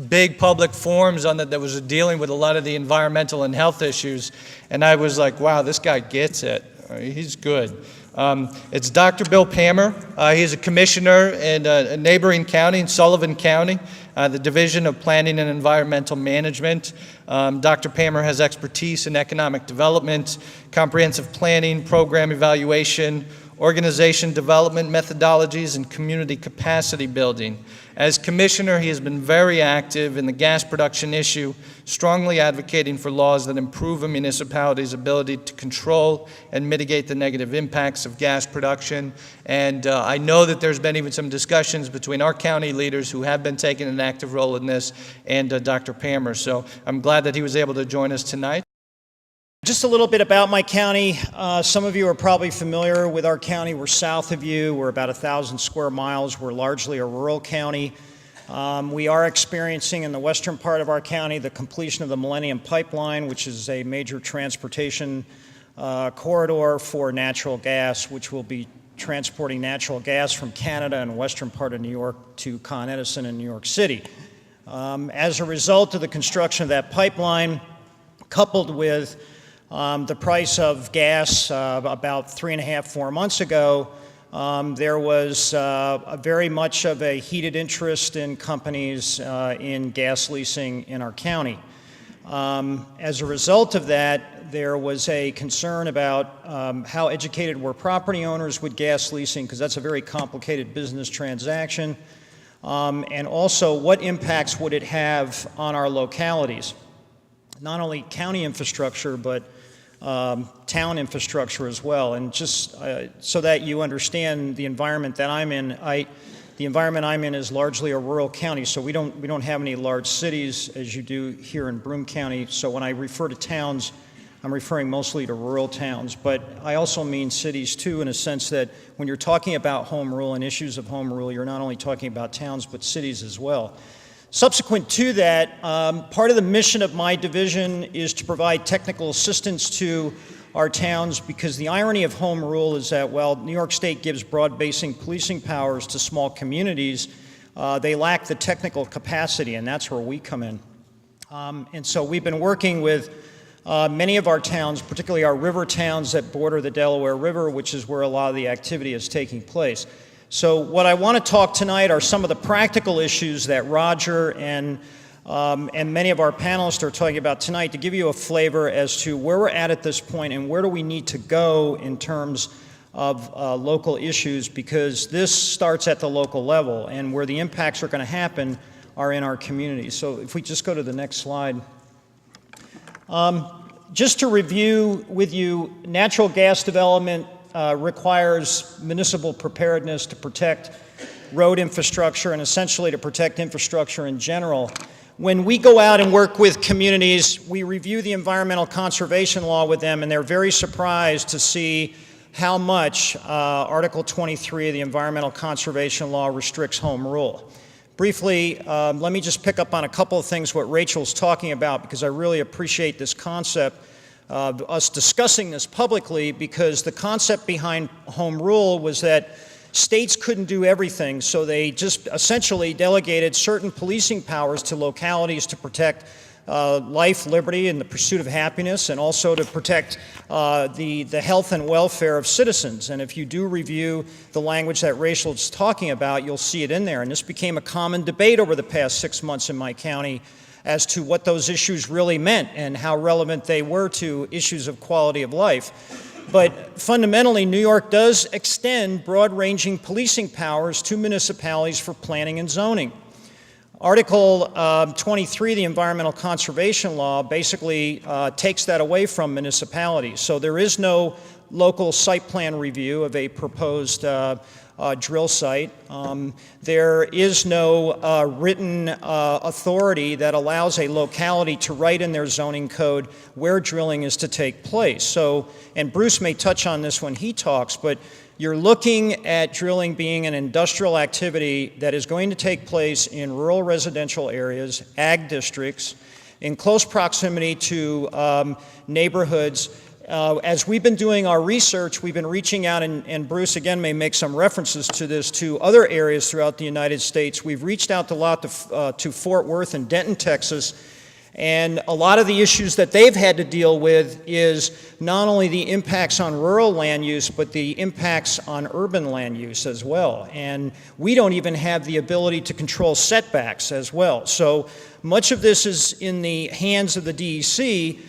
Speaker 2: big public forums on that was dealing with a lot of the environmental and health issues. And I was like, wow, this guy gets it. He's good. It's Dr. Bill Palmer. He's a commissioner in a neighboring county, in Sullivan County, the Division of Planning and Environmental Management. Dr. Palmer has expertise in economic development, comprehensive planning, program evaluation, organization development methodologies, and community capacity building. As commissioner, he has been very active in the gas production issue, strongly advocating for laws that improve a municipality's ability to control and mitigate the negative impacts of gas production. And I know that there's been even some discussions between our county leaders who have been taking an active role in this and Dr. Pammer. So I'm glad that he was able to join us tonight.
Speaker 5: Just a little bit about my county. Some of you are probably familiar with our county. We're south of you. We're about 1,000 square miles. We're largely a rural county. We are experiencing in the western part of our county the completion of the Millennium Pipeline, which is a major transportation corridor for natural gas, which will be transporting natural gas from Canada and western part of New York to Con Edison and New York City. As a result of the construction of that pipeline, coupled with the price of gas about 3.5, 4 months ago, there was very much of a heated interest in companies in gas leasing in our county. As a result of that, there was a concern about how educated were property owners with gas leasing, because that's a very complicated business transaction, and also what impacts would it have on our localities. Not only county infrastructure, but town infrastructure as well. And just so that you understand the environment that I'm in, the environment I'm in is largely a rural county, so we don't have any large cities as you do here in Broome County. So when I refer to towns, I'm referring mostly to rural towns, but I also mean cities too, in a sense that when you're talking about home rule and issues of home rule, you're not only talking about towns, but cities as well. Subsequent to that, part of the mission of my division is to provide technical assistance to our towns, because the irony of home rule is that while New York State gives broad-basing policing powers to small communities, they lack the technical capacity, and that's where we come in. And so we've been working with many of our towns, particularly our river towns that border the Delaware River, which is where a lot of the activity is taking place. So what I want to talk tonight are some of the practical issues that Roger and many of our panelists are talking about tonight, to give you a flavor as to where we're at this point and where do we need to go in terms of local issues, because this starts at the local level, and where the impacts are going to happen are in our communities. So if we just go to the next slide. Just to review with you, natural gas development requires municipal preparedness to protect road infrastructure and essentially to protect infrastructure in general. When we go out and work with communities, we review the environmental conservation law with them, and they're very surprised to see how much Article 23 of the environmental conservation law restricts home rule. Briefly, let me just pick up on a couple of things what Rachel's talking about, because I really appreciate this concept of us discussing this publicly, because the concept behind home rule was that states couldn't do everything, so they just essentially delegated certain policing powers to localities to protect life, liberty, and the pursuit of happiness, and also to protect the health and welfare of citizens. And if you do review the language that Rachel's talking about, you'll see it in there. And this became a common debate over the past 6 months in my county as to what those issues really meant and how relevant they were to issues of quality of life. But fundamentally, New York does extend broad-ranging policing powers to municipalities for planning and zoning. Article 23 of the Environmental Conservation Law basically takes that away from municipalities. So there is no local site plan review of a proposed drill site. There is no written authority that allows a locality to write in their zoning code where drilling is to take place. So, and Bruce may touch on this when he talks, but you're looking at drilling being an industrial activity that is going to take place in rural residential areas, ag districts, in close proximity to neighborhoods. As we've been doing our research, we've been reaching out, and Bruce again may make some references to this, to other areas throughout the United States. We've reached out a lot to Fort Worth and Denton, Texas, and a lot of the issues that they've had to deal with is not only the impacts on rural land use, but the impacts on urban land use as well. And we don't even have the ability to control setbacks as well. So much of this is in the hands of the DEC.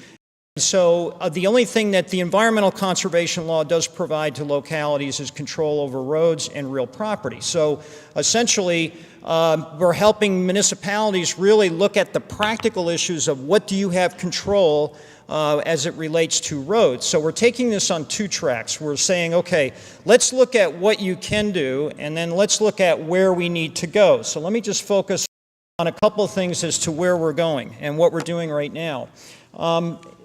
Speaker 5: So the only thing that the environmental conservation law does provide to localities is control over roads and real property. So essentially, we're helping municipalities really look at the practical issues of what do you have control as it relates to roads. So we're taking this on two tracks. We're saying, okay, let's look at what you can do, and then let's look at where we need to go. So let me just focus on a couple of things as to where we're going and what we're doing right now.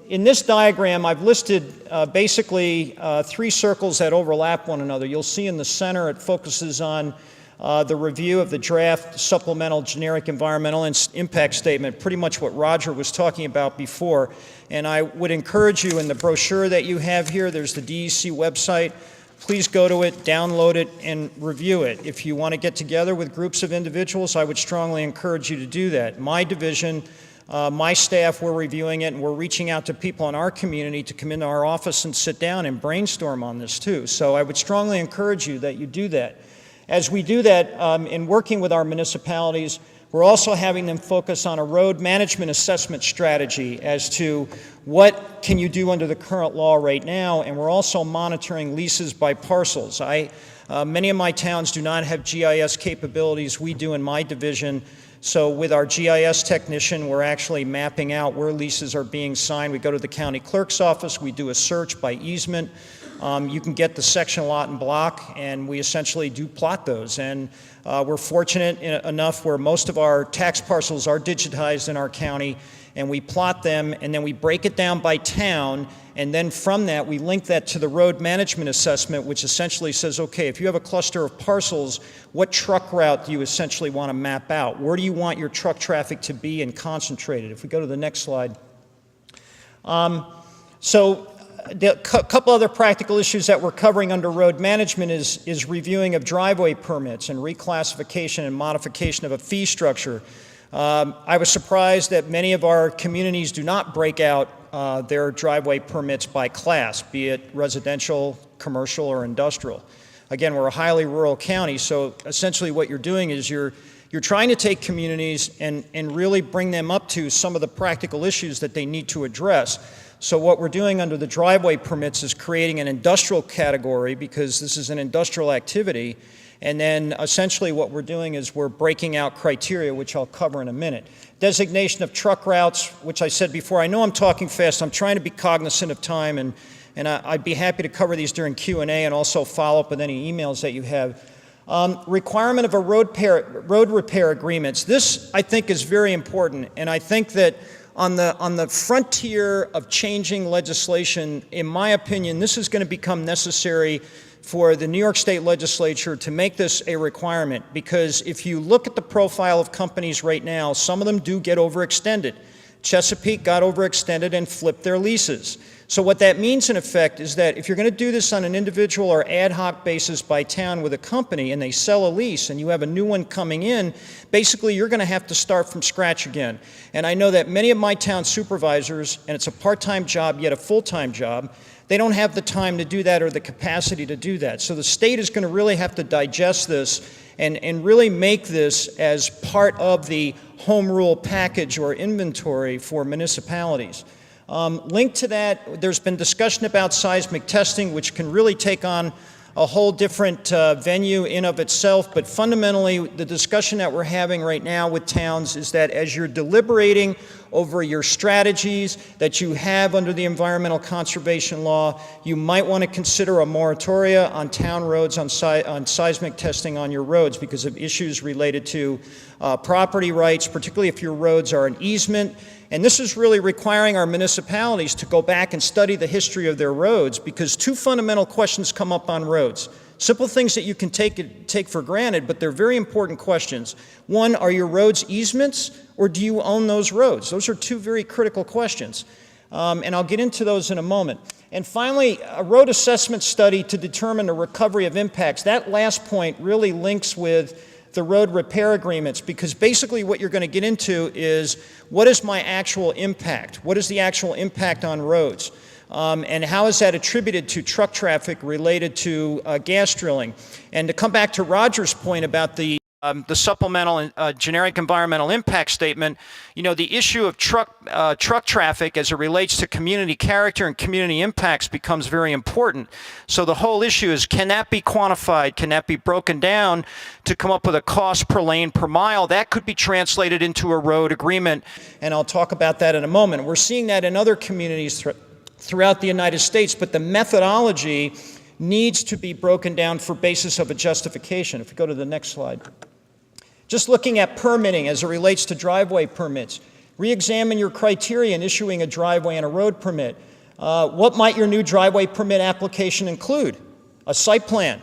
Speaker 5: In this diagram, I've listed basically three circles that overlap one another. You'll see in the center it focuses on the review of the draft supplemental generic environmental impact statement, pretty much what Roger was talking about before. And I would encourage you, in the brochure that you have here, there's the DEC website. Please go to it, download it, and review it. If you want to get together with groups of individuals, I would strongly encourage you to do that. My division, my staff, we're reviewing it, and we're reaching out to people in our community to come into our office and sit down and brainstorm on this too. So I would strongly encourage you that you do that. As we do that, in working with our municipalities, we're also having them focus on a road management assessment strategy as to what can you do under the current law right now, and we're also monitoring leases by parcels. Many of my towns do not have GIS capabilities. We do in my division. So with our GIS technician, we're actually mapping out where leases are being signed. We go to the county clerk's office, we do a search by easement. You can get the section, lot, and block, and we essentially do plot those. And we're fortunate enough where most of our tax parcels are digitized in our county, and we plot them, and then we break it down by town, and then from that we link that to the road management assessment, which essentially says, okay, if you have a cluster of parcels, what truck route do you essentially want to map out? Where do you want your truck traffic to be and concentrated? If we go to the next slide. A couple other practical issues that we're covering under road management is reviewing of driveway permits and reclassification and modification of a fee structure. I was surprised that many of our communities do not break out their driveway permits by class, be it residential, commercial, or industrial. Again, we're a highly rural county, so essentially what you're doing is you're trying to take communities and really bring them up to some of the practical issues that they need to address. So what we're doing under the driveway permits is creating an industrial category, because this is an industrial activity. And then essentially what we're doing is we're breaking out criteria, which I'll cover in a minute. Designation of truck routes, which I said before. I know I'm talking fast. I'm trying to be cognizant of time, and I'd be happy to cover these during Q&A and also follow up with any emails that you have. Requirement of a road repair agreements. This, I think, is very important, and I think that on the frontier of changing legislation, in my opinion, this is going to become necessary for the New York State Legislature to make this a requirement, because if you look at the profile of companies right now, some of them do get overextended. Chesapeake got overextended and flipped their leases. So what that means in effect is that if you're going to do this on an individual or ad hoc basis by town with a company and they sell a lease and you have a new one coming in, basically you're going to have to start from scratch again. And I know that many of my town supervisors, and it's a part-time job yet a full-time job, they don't have the time to do that or the capacity to do that. So the state is going to really have to digest this and really make this as part of the home rule package or inventory for municipalities. Linked to that, there's been discussion about seismic testing, which can really take on a whole different venue in of itself, but fundamentally the discussion that we're having right now with towns is that as you're deliberating over your strategies that you have under the environmental conservation law, you might want to consider a moratoria on town roads on seismic testing on your roads because of issues related to property rights, particularly if your roads are an easement. And this is really requiring our municipalities to go back and study the history of their roads, because two fundamental questions come up on roads. Simple things that you can take for granted, but they're very important questions. One, are your roads easements, or do you own those roads? Those are two very critical questions, and I'll get into those in a moment. And finally, a road assessment study to determine the recovery of impacts. That last point really links with the road repair agreements, because basically what you're going to get into is, what is my actual impact? What is the actual impact on roads? And how is that attributed to truck traffic related to gas drilling? And to come back to Roger's point about the the supplemental generic environmental impact statement, you know, the issue of truck traffic as it relates to community character and community impacts becomes very important. So the whole issue is, can that be quantified? Can that be broken down to come up with a cost per lane per mile? That could be translated into a road agreement. And I'll talk about that in a moment. We're seeing that in other communities throughout the United States, but the methodology needs to be broken down for basis of a justification. If we go to the next slide. Just looking at permitting as it relates to driveway permits. Re-examine your criteria in issuing a driveway and a road permit. What might your new driveway permit application include? A site plan.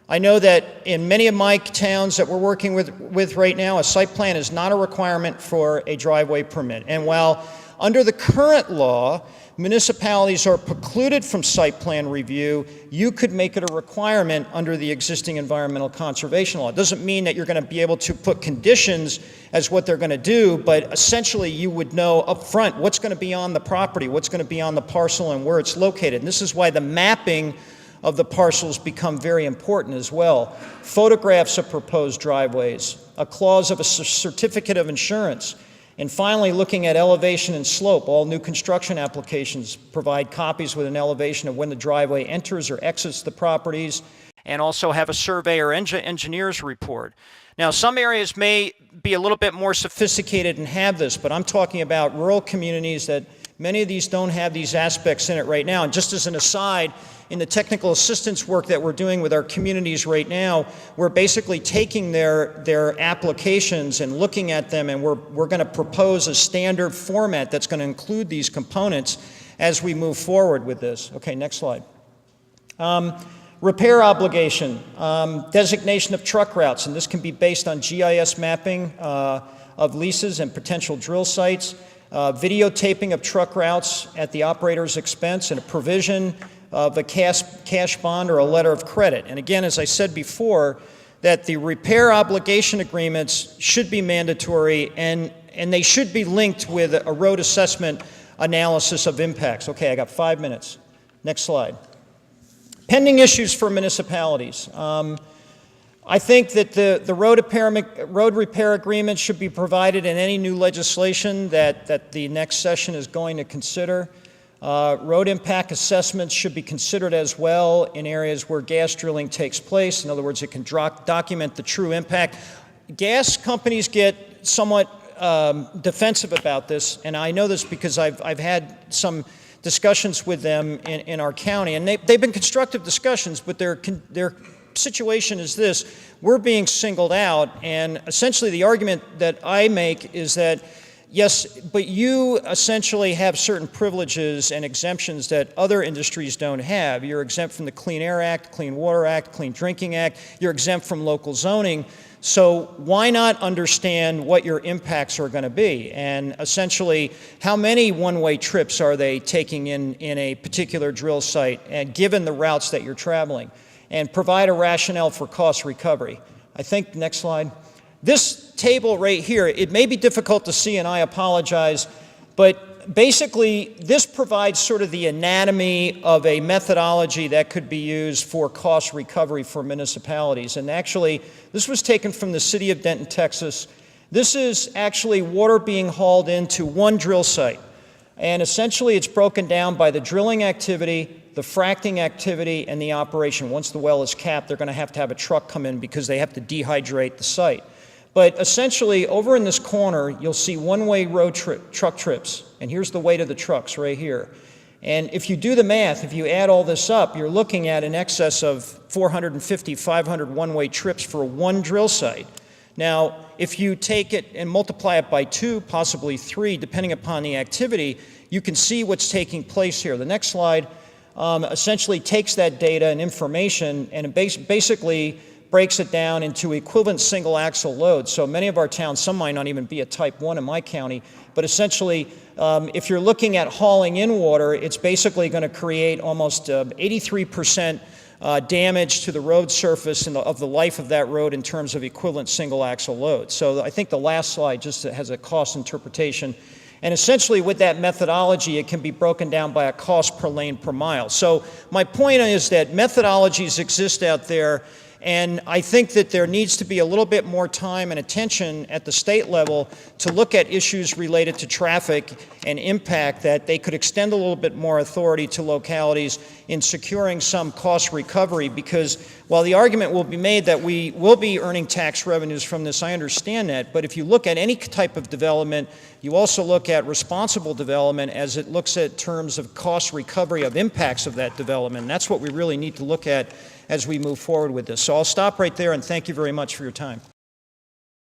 Speaker 5: I know that in many of my towns that we're working with right now, a site plan is not a requirement for a driveway permit. And while under the current law, municipalities are precluded from site plan review, you could make it a requirement under the existing environmental conservation law. It doesn't mean that you're going to be able to put conditions as what they're going to do, but essentially you would know up front what's going to be on the property, what's going to be on the parcel, and where it's located. And this is why the mapping of the parcels become very important as well. Photographs of proposed driveways, a clause of a certificate of insurance, and finally, looking at elevation and slope. All new construction applications provide copies with an elevation of when the driveway enters or exits the properties, and also have a survey or engineer's report. Now, some areas may be a little bit more sophisticated and have this, but I'm talking about rural communities that many of these don't have these aspects in it right now. And just as an aside, in the technical assistance work that we're doing with our communities right now, we're basically taking their applications and looking at them, and we're going to propose a standard format that's going to include these components as we move forward with this. Okay, next slide. Repair obligation, designation of truck routes, and this can be based on GIS mapping of leases and potential drill sites, videotaping of truck routes at the operator's expense, and a provision of a cash bond or a letter of credit. And again, as I said before, that the repair obligation agreements should be mandatory, and they should be linked with a road assessment analysis of impacts. Okay, I got 5 minutes. Next slide. Pending issues for municipalities. I think that the road repair agreement should be provided in any new legislation that the next session is going to consider. Road impact assessments should be considered as well in areas where gas drilling takes place. In other words, it can document the true impact. Gas companies get somewhat defensive about this, and I know this because I've had some discussions with them in our county, and they've been constructive discussions, but their situation is this: we're being singled out, and essentially the argument that I make is that yes, but you essentially have certain privileges and exemptions that other industries don't have. You're exempt from the Clean Air Act, Clean Water Act, Clean Drinking Act. You're exempt from local zoning. So why not understand what your impacts are going to be? And essentially, how many one-way trips are they taking in a particular drill site, and given the routes that you're traveling? And provide a rationale for cost recovery. I think, next slide. This table right here, it may be difficult to see, and I apologize, but basically this provides sort of the anatomy of a methodology that could be used for cost recovery for municipalities. And actually, this was taken from the city of Denton, Texas. This is actually water being hauled into one drill site. And essentially it's broken down by the drilling activity, the fracking activity, and the operation. Once the well is capped, they're going to have a truck come in because they have to dehydrate the site. But essentially, over in this corner, you'll see one-way road truck trips. And here's the weight of the trucks right here. And if you do the math, if you add all this up, you're looking at in excess of 450, 500 one-way trips for one drill site. Now, if you take it and multiply it by 2, possibly 3, depending upon the activity, you can see what's taking place here. The next slide essentially takes that data and information and basically breaks it down into equivalent single axle loads. So many of our towns, some might not even be a type 1 in my county, but essentially if you're looking at hauling in water, it's basically going to create almost 83% damage to the road surface and of the life of that road in terms of equivalent single axle loads. So I think the last slide just has a cost interpretation. And essentially with that methodology, it can be broken down by a cost per lane per mile. So my point is that methodologies exist out there, And I think that there needs to be a little bit more time and attention at the state level to look at issues related to traffic and impact, that they could extend a little bit more authority to localities in securing some cost recovery, because while the argument will be made that we will be earning tax revenues from this, I understand that, but if you look at any type of development, you also look at responsible development as it looks at terms of cost recovery of impacts of that development. And that's what we really need to look at as we move forward with this. So I'll stop right there, and thank you very much for your time.